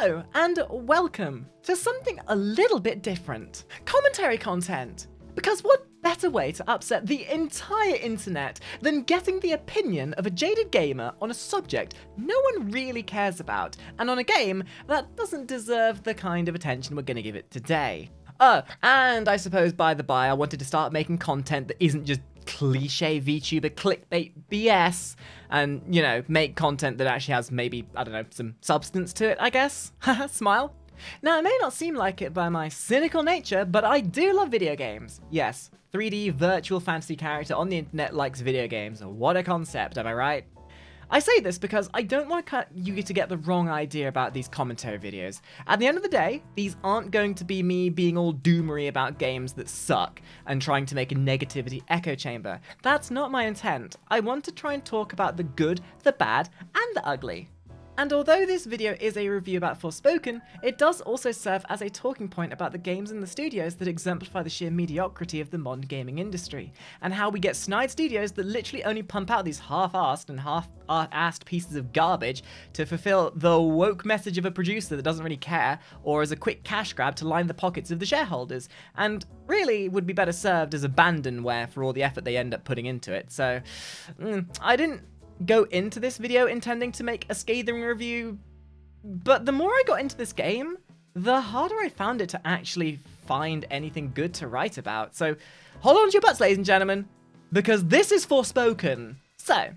Hello and welcome to something a little bit different. Commentary content. Because what better way to upset the entire internet than getting the opinion of a jaded gamer on a subject no one really cares about, and on a game that doesn't deserve the kind of attention we're gonna give it today. And I suppose by the by, I wanted to start making content that isn't just cliche VTuber clickbait BS, and, you know, make content that actually has maybe, I don't know, some substance to it, I guess. Haha, smile. Now, it may not seem like it by my cynical nature, but I do love video games. Yes, 3D virtual fantasy character on the internet likes video games. What a concept, am I right? I say this because I don't want you to get the wrong idea about these commentary videos. At the end of the day, these aren't going to be me being all doomery about games that suck and trying to make a negativity echo chamber. That's not my intent. I want to try and talk about the good, the bad, and the ugly. And although this video is a review about Forspoken, it does also serve as a talking point about the games in the studios that exemplify the sheer mediocrity of the modern gaming industry, and how we get snide studios that literally only pump out these half-assed and half-assed pieces of garbage to fulfill the woke message of a producer that doesn't really care, or as a quick cash grab to line the pockets of the shareholders, and really would be better served as abandonware for all the effort they end up putting into it. So, I didn't go into this video intending to make a scathing review, but the more I got into this game, the harder I found it to actually find anything good to write about. So hold on to your butts, ladies and gentlemen, because this is Forspoken. So,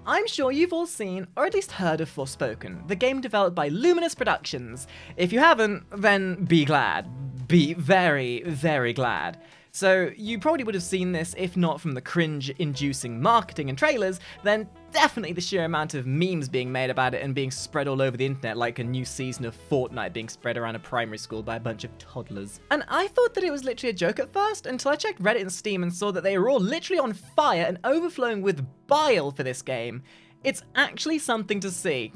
I'm sure you've all seen, or at least heard of Forspoken, the game developed by Luminous Productions. If you haven't, then be glad. Be very, very glad. So you probably would have seen this, if not from the cringe-inducing marketing and trailers, then definitely the sheer amount of memes being made about it and being spread all over the internet like a new season of Fortnite being spread around a primary school by a bunch of toddlers. And I thought that it was literally a joke at first, until I checked Reddit and Steam and saw that they were all literally on fire and overflowing with bile for this game. It's actually something to see.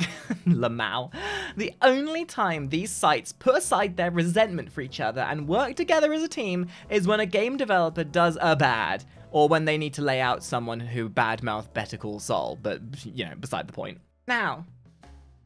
Lamau. The only time these sites put aside their resentment for each other and work together as a team is when a game developer does a bad, or when they need to lay out someone who badmouthed Better Call Saul, but, you know, beside the point. Now,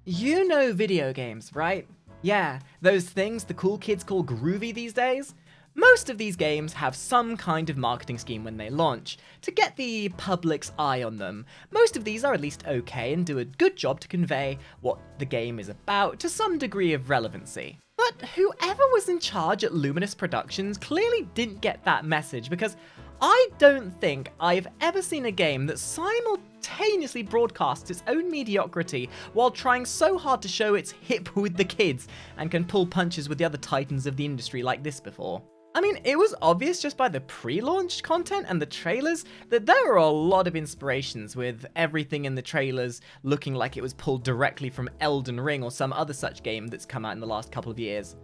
you know video games, right? Yeah, those things the cool kids call groovy these days? Most of these games have some kind of marketing scheme when they launch, to get the public's eye on them. Most of these are at least okay and do a good job to convey what the game is about to some degree of relevancy. But whoever was in charge at Luminous Productions clearly didn't get that message, because I don't think I've ever seen a game that simultaneously broadcasts its own mediocrity while trying so hard to show it's hip with the kids and can pull punches with the other titans of the industry like this before. I mean, it was obvious just by the pre-launch content and the trailers that there were a lot of inspirations, with everything in the trailers looking like it was pulled directly from Elden Ring or some other such game that's come out in the last couple of years.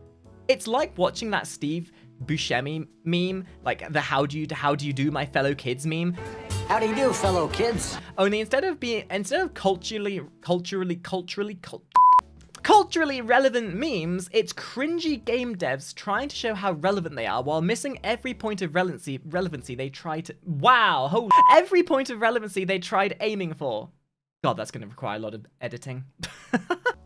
It's like watching that Steve Buscemi meme, like the how do you do my fellow kids meme. How do you do, fellow kids? Only instead of culturally relevant memes, it's cringy game devs trying to show how relevant they are while missing every point of relevancy they tried to— wow, every point of relevancy they tried aiming for. God, that's going to require a lot of editing.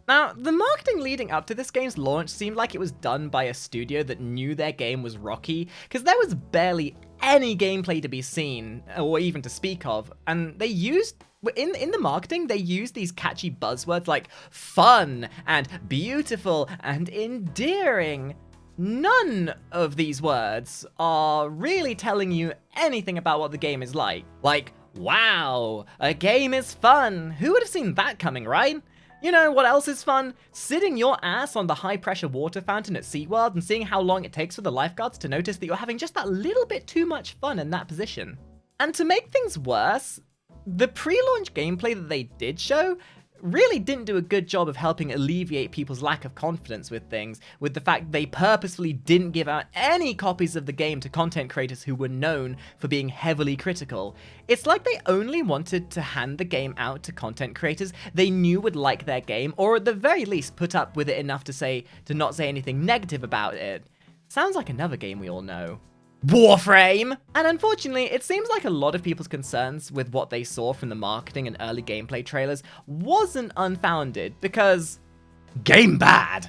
Now, the marketing leading up to this game's launch seemed like it was done by a studio that knew their game was rocky, because there was barely any gameplay to be seen, or even to speak of, and they used— in the marketing, they used these catchy buzzwords like fun and beautiful and endearing. None of these words are really telling you anything about what the game is like. Like, wow, a game is fun. Who would have seen that coming, right? You know what else is fun? Sitting your ass on the high-pressure water fountain at SeaWorld and seeing how long it takes for the lifeguards to notice that you're having just that little bit too much fun in that position. And to make things worse, the pre-launch gameplay that they did show really didn't do a good job of helping alleviate people's lack of confidence with things, with the fact they purposefully didn't give out any copies of the game to content creators who were known for being heavily critical. It's like they only wanted to hand the game out to content creators they knew would like their game, or at the very least put up with it enough to not say anything negative about it. Sounds like another game we all know. Warframe! And unfortunately, it seems like a lot of people's concerns with what they saw from the marketing and early gameplay trailers wasn't unfounded, because game bad.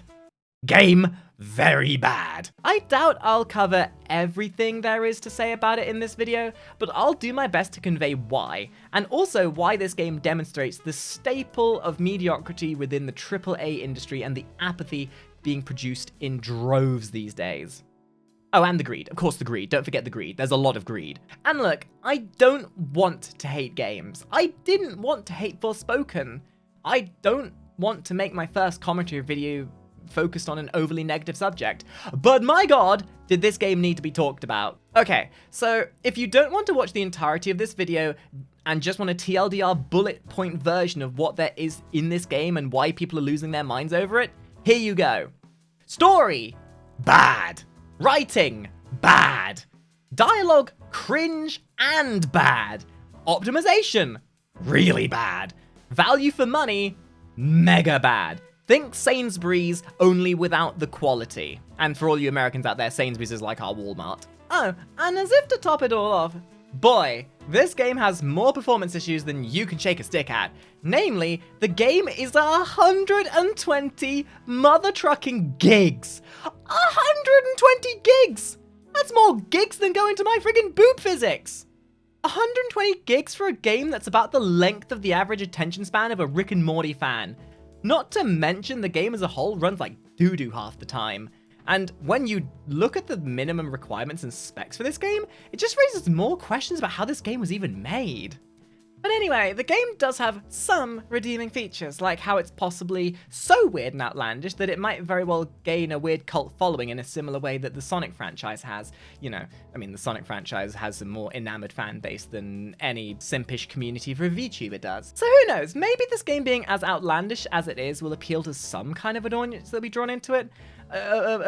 Game very bad. I doubt I'll cover everything there is to say about it in this video, but I'll do my best to convey why, and also why this game demonstrates the staple of mediocrity within the AAA industry and the apathy being produced in droves these days. Oh, and the greed. Of course, the greed. Don't forget the greed. There's a lot of greed. And look, I don't want to hate games. I didn't want to hate Forspoken. I don't want to make my first commentary video focused on an overly negative subject. But my god, did this game need to be talked about. Okay, so if you don't want to watch the entirety of this video and just want a TLDR bullet point version of what there is in this game and why people are losing their minds over it, here you go. Story, bad. Writing, bad. Dialogue, cringe and bad. Optimization, really bad. Value for money, mega bad. Think Sainsbury's, only without the quality. And for all you Americans out there, Sainsbury's is like our Walmart. Oh, and as if to top it all off, boy, this game has more performance issues than you can shake a stick at. Namely, the game is 120 mother trucking gigs. 120 gigs! That's more gigs than go into my friggin' boob physics. 120 gigs for a game that's about the length of the average attention span of a Rick and Morty fan. Not to mention the game as a whole runs like doo-doo half the time. And when you look at the minimum requirements and specs for this game, it just raises more questions about how this game was even made. But anyway, the game does have some redeeming features, like how it's possibly so weird and outlandish that it might very well gain a weird cult following in a similar way that the Sonic franchise has. You know, I mean, the Sonic franchise has a more enamored fan base than any simpish community for a VTuber does. So who knows, maybe this game being as outlandish as it is will appeal to some kind of an audience that'll be drawn into it.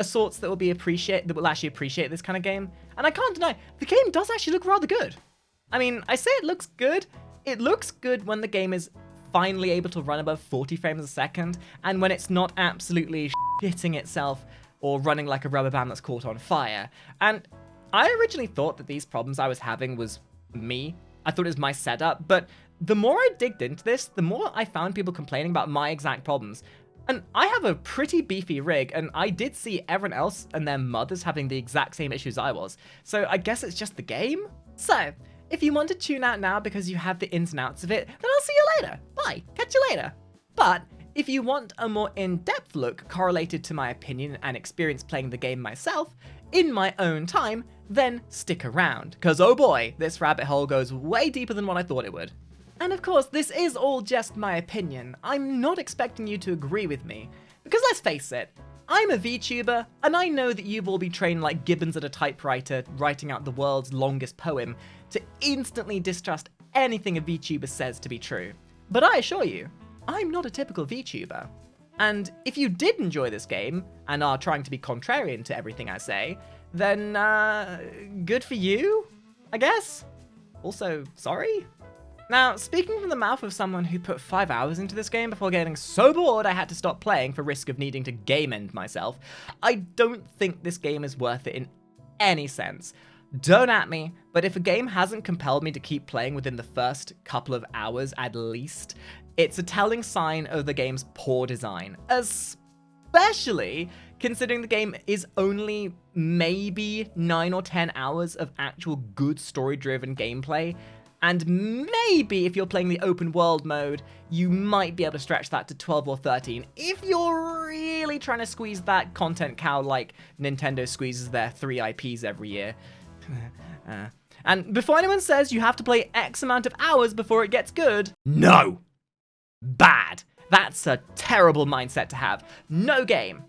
Sorts that will actually appreciate this kind of game. And I can't deny, the game does actually look rather good. I mean, I say it looks good. It looks good when the game is finally able to run above 40 frames a second, and when it's not absolutely shitting itself or running like a rubber band that's caught on fire. And I originally thought that these problems I was having was me. I thought it was my setup, but the more I digged into this, the more I found people complaining about my exact problems. And I have a pretty beefy rig, and I did see everyone else and their mothers having the exact same issues I was. So I guess it's just the game? So, if you want to tune out now because you have the ins and outs of it, then I'll see you later. Bye. Catch you later. But if you want a more in-depth look correlated to my opinion and experience playing the game myself, in my own time, then stick around. Cause oh boy, this rabbit hole goes way deeper than what I thought it would. And of course, this is all just my opinion. I'm not expecting you to agree with me. Because let's face it, I'm a VTuber, and I know that you've all been trained like gibbons at a typewriter, writing out the world's longest poem, to instantly distrust anything a VTuber says to be true. But I assure you, I'm not a typical VTuber. And if you did enjoy this game, and are trying to be contrarian to everything I say, then, good for you, I guess? Also, sorry? Now, speaking from the mouth of someone who put 5 hours into this game before getting so bored I had to stop playing for risk of needing to game end myself, I don't think this game is worth it in any sense. Don't at me, but if a game hasn't compelled me to keep playing within the first couple of hours at least, it's a telling sign of the game's poor design, especially considering the game is only maybe 9 or 10 hours of actual good story-driven gameplay. And maybe if you're playing the open world mode, you might be able to stretch that to 12 or 13 if you're really trying to squeeze that content cow like Nintendo squeezes their 3 IPs every year. And before anyone says you have to play X amount of hours before it gets good, no! Bad. That's a terrible mindset to have. No game,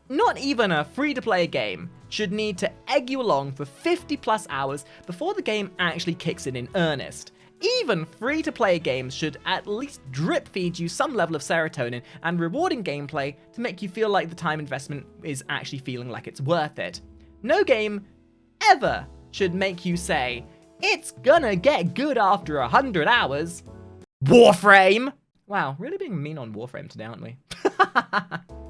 not even a free-to-play game, should need to egg you along for 50 plus hours before the game actually kicks in earnest. Even free-to-play games should at least drip feed you some level of serotonin and rewarding gameplay to make you feel like the time investment is actually feeling like it's worth it. No game ever should make you say, it's gonna get good after 100 hours. Warframe! Wow, really being mean on Warframe today, aren't we?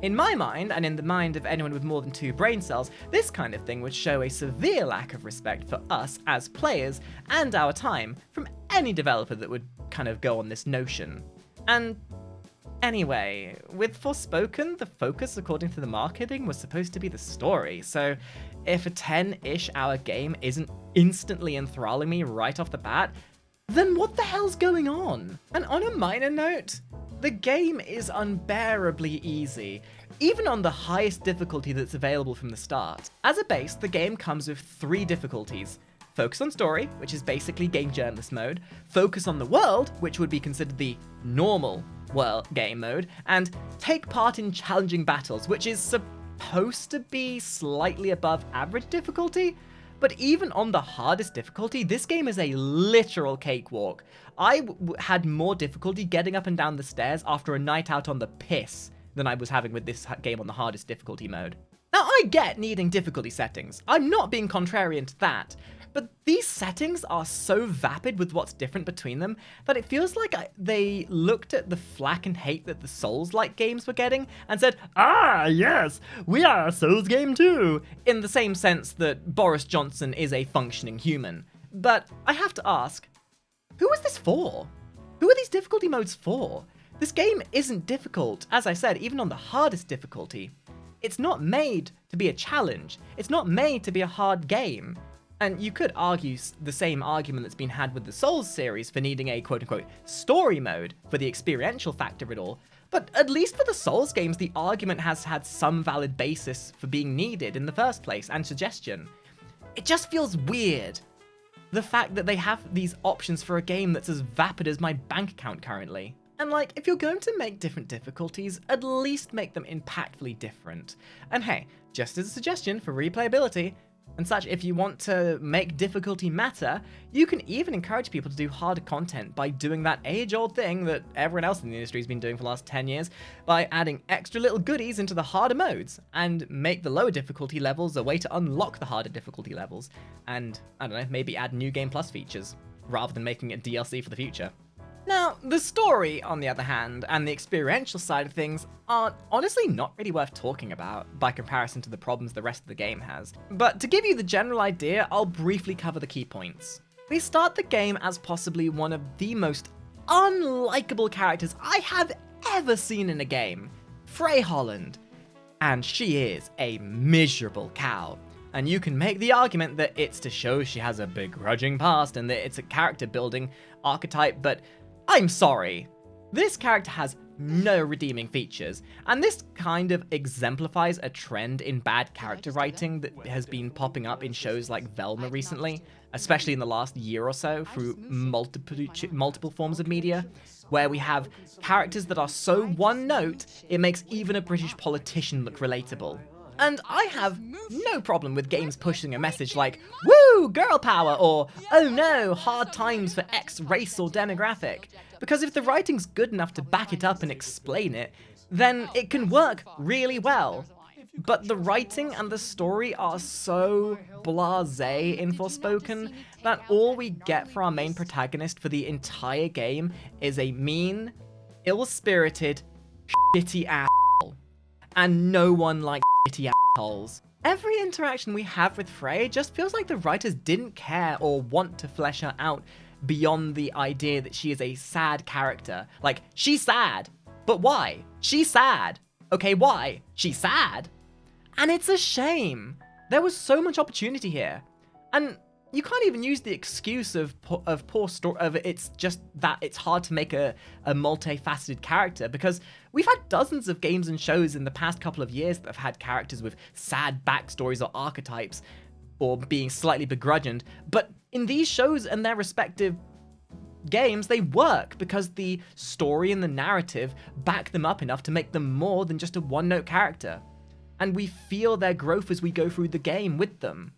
In my mind, and in the mind of anyone with more than 2 brain cells, this kind of thing would show a severe lack of respect for us as players and our time from any developer that would kind of go on this notion. And Anyway, with Forspoken, the focus, according to the marketing, was supposed to be the story, so if a 10-ish hour game isn't instantly enthralling me right off the bat, then what the hell's going on? And on a minor note, the game is unbearably easy, even on the highest difficulty that's available from the start. As a base, the game comes with 3 difficulties. Focus on story, which is basically game journalist mode, focus on the world, which would be considered the normal world game mode, and take part in challenging battles, which is supposed to be slightly above average difficulty. But even on the hardest difficulty, this game is a literal cakewalk. I had more difficulty getting up and down the stairs after a night out on the piss than I was having with this game on the hardest difficulty mode. Now, I get needing difficulty settings. I'm not being contrarian to that. But these settings are so vapid with what's different between them that it feels like they looked at the flack and hate that the Souls-like games were getting and said, "Ah, yes, we are a Souls game too," in the same sense that Boris Johnson is a functioning human. But I have to ask, who is this for? Who are these difficulty modes for? This game isn't difficult, as I said, even on the hardest difficulty. It's not made to be a challenge. It's not made to be a hard game. And you could argue the same argument that's been had with the Souls series for needing a quote-unquote story mode for the experiential factor of it all. But at least for the Souls games, the argument has had some valid basis for being needed in the first place and suggestion. It just feels weird. The fact that they have these options for a game that's as vapid as my bank account currently. And like, if you're going to make different difficulties, at least make them impactfully different. And hey, just as a suggestion for replayability, and such, if you want to make difficulty matter, you can even encourage people to do harder content by doing that age-old thing that everyone else in the industry has been doing for the last 10 years, by adding extra little goodies into the harder modes, and make the lower difficulty levels a way to unlock the harder difficulty levels, and, I don't know, maybe add New Game Plus features, rather than making it DLC for the future. Now, the story, on the other hand, and the experiential side of things are honestly not really worth talking about by comparison to the problems the rest of the game has. But to give you the general idea, I'll briefly cover the key points. We start the game as possibly one of the most unlikable characters I have ever seen in a game, Frey Holland. And she is a miserable cow. And you can make the argument that it's to show she has a begrudging past and that it's a character building archetype, but I'm sorry. This character has no redeeming features, and this kind of exemplifies a trend in bad character writing that has been popping up in shows like Velma recently, especially in the last year or so through multiple forms of media, where we have characters that are so one-note, it makes even a British politician look relatable. And I have no problem with games pushing a message like, "Woo, girl power," or "Oh no, hard times for X race or demographic." Because if the writing's good enough to back it up and explain it, then it can work really well. But the writing and the story are so blasé in Forspoken that all we get for our main protagonist for the entire game is a mean, ill-spirited, shitty asshole. And no one likes shitty assholes. Every interaction we have with Frey just feels like the writers didn't care or want to flesh her out beyond the idea that she is a sad character. Like, she's sad. But why? She's sad. Okay, why? She's sad. And it's a shame. There was so much opportunity here. And you can't even use the excuse of poor story, of it's just that it's hard to make a multifaceted character, because we've had dozens of games and shows in the past couple of years that have had characters with sad backstories or archetypes, or being slightly begrudged, but in these shows and their respective games, they work because the story and the narrative back them up enough to make them more than just a one-note character. And we feel their growth as we go through the game with them.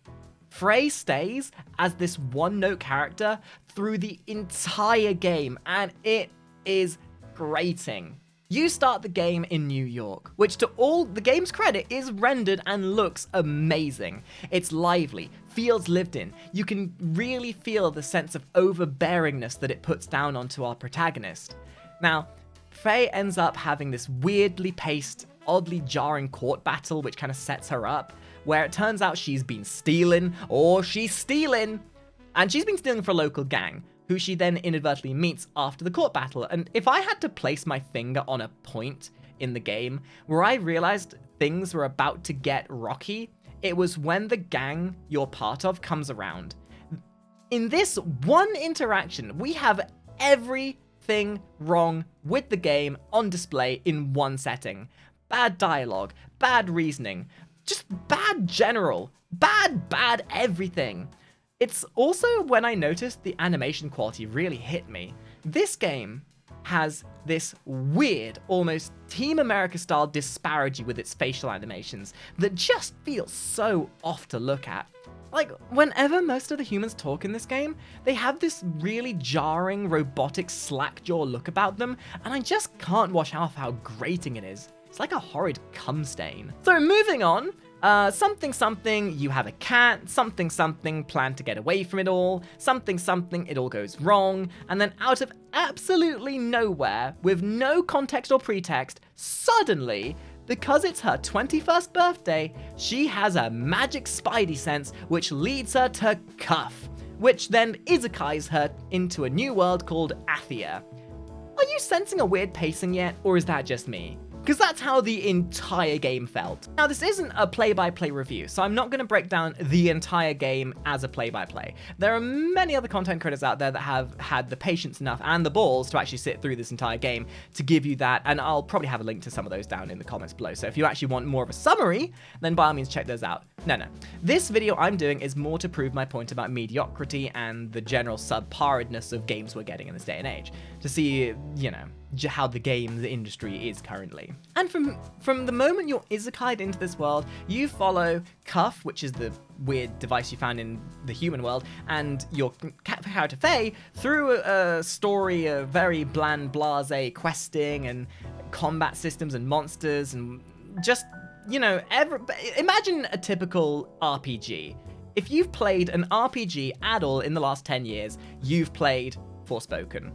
Frey stays as this one-note character through the entire game, and it is grating. You start the game in New York, which to all the game's credit is rendered and looks amazing. It's lively, feels lived in. You can really feel the sense of overbearingness that it puts down onto our protagonist. Now, Frey ends up having this weirdly paced, oddly jarring court battle which kind of sets her up, where it turns out she's been stealing, and she's been stealing for a local gang, who she then inadvertently meets after the court battle. And if I had to place my finger on a point in the game where I realized things were about to get rocky, it was when the gang you're part of comes around. In this one interaction, we have everything wrong with the game on display in one setting. Bad dialogue, bad reasoning, just bad general, bad everything. It's also when I noticed the animation quality really hit me. This game has this weird, almost Team America style disparity with its facial animations that just feels so off to look at. Like, whenever most of the humans talk in this game, they have this really jarring, robotic, slack-jaw look about them, and I just can't wash off how grating it is. It's like a horrid cum stain. So moving on, something, you have a cat, something, plan to get away from it all, something, it all goes wrong, and then out of absolutely nowhere, with no context or pretext, suddenly, because it's her 21st birthday, she has a magic spidey sense which leads her to Cuff, which then isekais her into a new world called Athia. Are you sensing a weird pacing yet, or is that just me? Because that's how the entire game felt. Now, this isn't a play-by-play review, so I'm not going to break down the entire game as a play-by-play. There are many other content creators out there that have had the patience enough and the balls to actually sit through this entire game to give you that, and I'll probably have a link to some of those down in the comments below. So if you actually want more of a summary, then by all means check those out. No. This video I'm doing is more to prove my point about mediocrity and the general subparedness of games we're getting in this day and age. To see, how the games industry is currently. And from the moment you're isekai'd into this world, you follow Cuff, which is the weird device you found in the human world, and your character Faye through a story of very bland, blasé questing and combat systems and monsters and just, imagine a typical RPG. If you've played an RPG at all in the last 10 years, you've played Forspoken.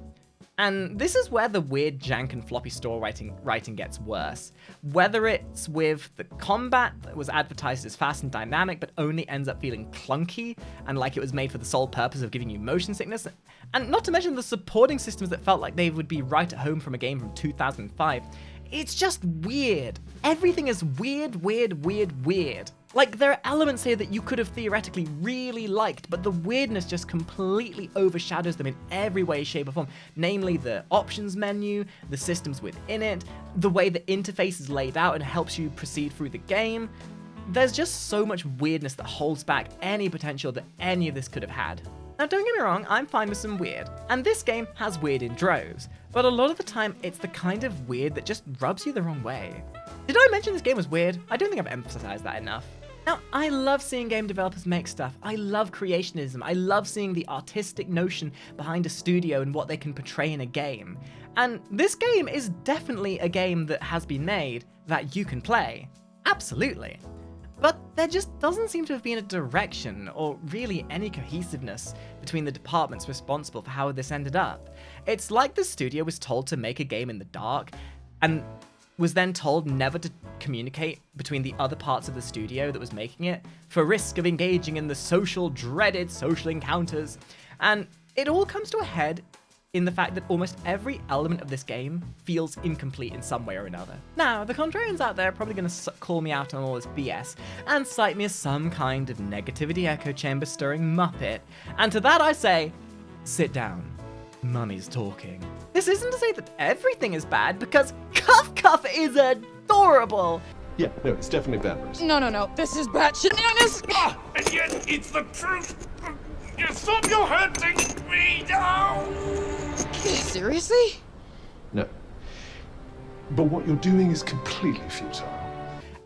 And this is where the weird jank and floppy store writing gets worse. Whether it's with the combat that was advertised as fast and dynamic but only ends up feeling clunky and like it was made for the sole purpose of giving you motion sickness, and not to mention the supporting systems that felt like they would be right at home from a game from 2005. It's just weird. Everything is weird. Like, there are elements here that you could have theoretically really liked, but the weirdness just completely overshadows them in every way, shape, or form. Namely, the options menu, the systems within it, the way the interface is laid out and helps you proceed through the game. There's just so much weirdness that holds back any potential that any of this could have had. Now, don't get me wrong, I'm fine with some weird, and this game has weird in droves, but a lot of the time, it's the kind of weird that just rubs you the wrong way. Did I mention this game was weird? I don't think I've emphasized that enough. Now, I love seeing game developers make stuff. I love creationism. I love seeing the artistic notion behind a studio and what they can portray in a game. And this game is definitely a game that has been made that you can play. Absolutely. But there just doesn't seem to have been a direction or really any cohesiveness between the departments responsible for how this ended up. It's like the studio was told to make a game in the dark and was then told never to communicate between the other parts of the studio that was making it for risk of engaging in the dreaded social encounters. And it all comes to a head in the fact that almost every element of this game feels incomplete in some way or another. Now, the contrarians out there are probably going to call me out on all this BS and cite me as some kind of negativity echo chamber stirring muppet. And to that I say, sit down. Mummy's talking. This isn't to say that everything is bad, because Cuff is adorable. Yeah, no, it's definitely bad. No. This is batshit madness. And yet it's the truth. You stop your hurting me now. Seriously? No. But what you're doing is completely futile.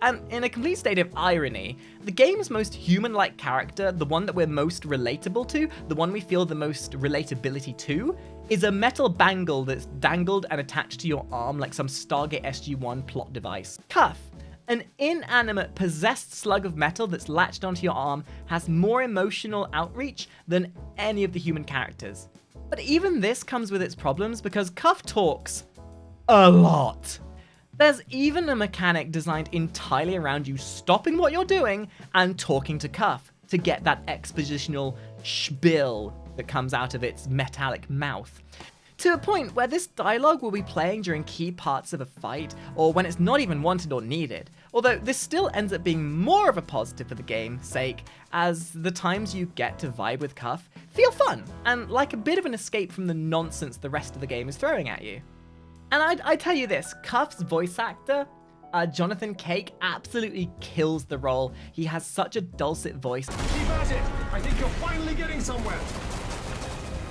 And in a complete state of irony, the game's most human-like character, the one that we're most relatable to, the one we feel the most relatability to, is a metal bangle that's dangled and attached to your arm like some Stargate SG-1 plot device. Cuff, an inanimate, possessed slug of metal that's latched onto your arm, has more emotional outreach than any of the human characters. But even this comes with its problems because Cuff talks a lot. There's even a mechanic designed entirely around you stopping what you're doing and talking to Cuff to get that expositional spiel that comes out of its metallic mouth. To a point where this dialogue will be playing during key parts of a fight, or when it's not even wanted or needed. Although this still ends up being more of a positive for the game's sake, as the times you get to vibe with Cuff feel fun, and like a bit of an escape from the nonsense the rest of the game is throwing at you. And I tell you this, Cuff's voice actor, Jonathan Cake, absolutely kills the role. He has such a dulcet voice. Keep at it! I think you're finally getting somewhere.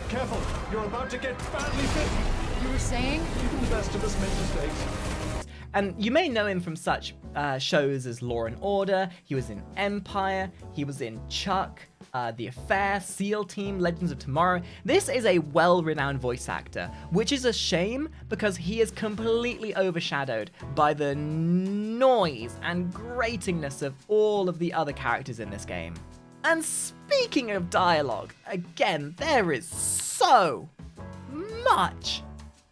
Careful, you're about to get badly bitten. You were saying? Even the best of us make mistakes. And you may know him from such shows as Law and Order, he was in Empire, he was in Chuck, The Affair, SEAL Team, Legends of Tomorrow. This is a well-renowned voice actor, which is a shame because he is completely overshadowed by the noise and gratingness of all of the other characters in this game. And speaking of dialogue, again, there is so much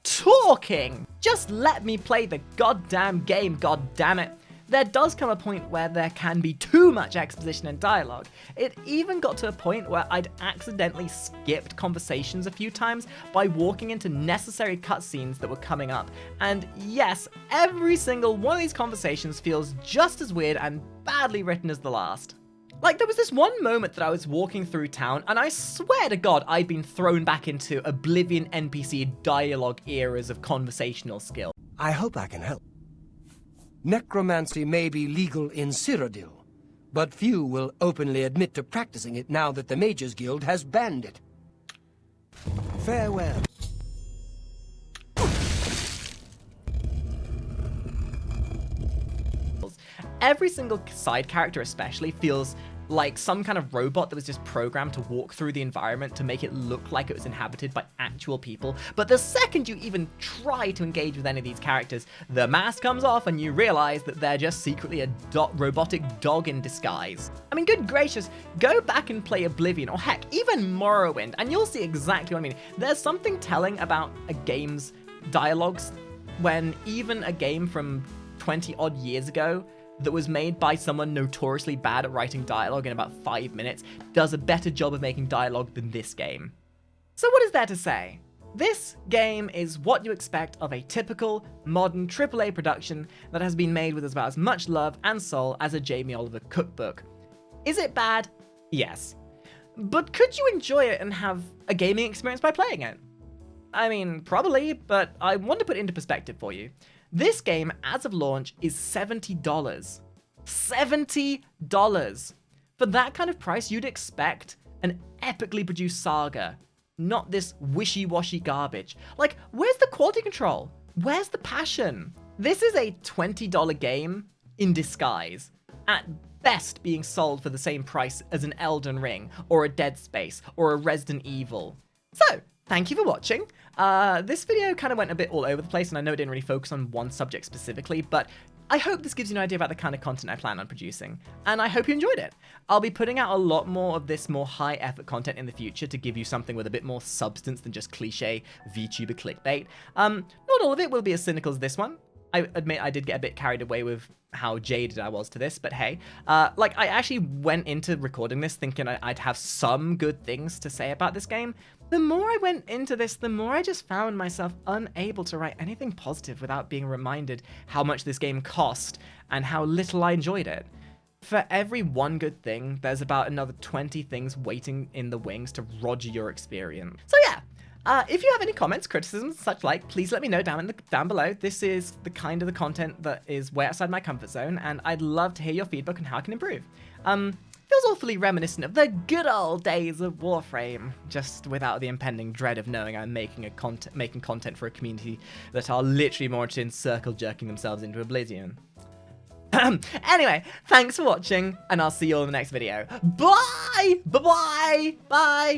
talking. Just let me play the goddamn game, goddammit. There does come a point where there can be too much exposition and dialogue. It even got to a point where I'd accidentally skipped conversations a few times by walking into necessary cutscenes that were coming up. And yes, every single one of these conversations feels just as weird and badly written as the last. Like, there was this one moment that I was walking through town, and I swear to God I'd been thrown back into Oblivion NPC dialogue eras of conversational skill. I hope I can help. Necromancy may be legal in Cyrodiil, but few will openly admit to practicing it now that the Mages Guild has banned it. Farewell. Every single side character especially feels like some kind of robot that was just programmed to walk through the environment to make it look like it was inhabited by actual people. But the second you even try to engage with any of these characters, the mask comes off and you realize that they're just secretly a robotic dog in disguise. I mean, good gracious, go back and play Oblivion, or heck, even Morrowind, and you'll see exactly what I mean. There's something telling about a game's dialogues when even a game from 20 odd years ago that was made by someone notoriously bad at writing dialogue in about 5 minutes does a better job of making dialogue than this game. So what is there to say? This game is what you expect of a typical, modern AAA production that has been made with about as much love and soul as a Jamie Oliver cookbook. Is it bad? Yes. But could you enjoy it and have a gaming experience by playing it? I mean, probably, but I want to put it into perspective for you. This game, as of launch, is $70. $70! For that kind of price, you'd expect an epically produced saga, not this wishy-washy garbage. Like, where's the quality control? Where's the passion? This is a $20 game in disguise, at best being sold for the same price as an Elden Ring, or a Dead Space, or a Resident Evil. So, thank you for watching. This video kind of went a bit all over the place, and I know it didn't really focus on one subject specifically, but I hope this gives you an idea about the kind of content I plan on producing, and I hope you enjoyed it. I'll be putting out a lot more of this more high-effort content in the future to give you something with a bit more substance than just cliche VTuber clickbait. Not all of it will be as cynical as this one. I admit I did get a bit carried away with how jaded I was to this, but hey. Like, I actually went into recording this thinking I'd have some good things to say about this game. The more I went into this, the more I just found myself unable to write anything positive without being reminded how much this game cost and how little I enjoyed it. For every one good thing, there's about another 20 things waiting in the wings to roger your experience. So yeah. If you have any comments, criticisms, such like, please let me know down below. This is the kind of the content that is way outside my comfort zone, and I'd love to hear your feedback on how I can improve. Feels awfully reminiscent of the good old days of Warframe, just without the impending dread of knowing I'm making content for a community that are literally more interested in circle jerking themselves into oblivion. Anyway, thanks for watching, and I'll see you all in the next video. Bye! Bye-bye! Bye!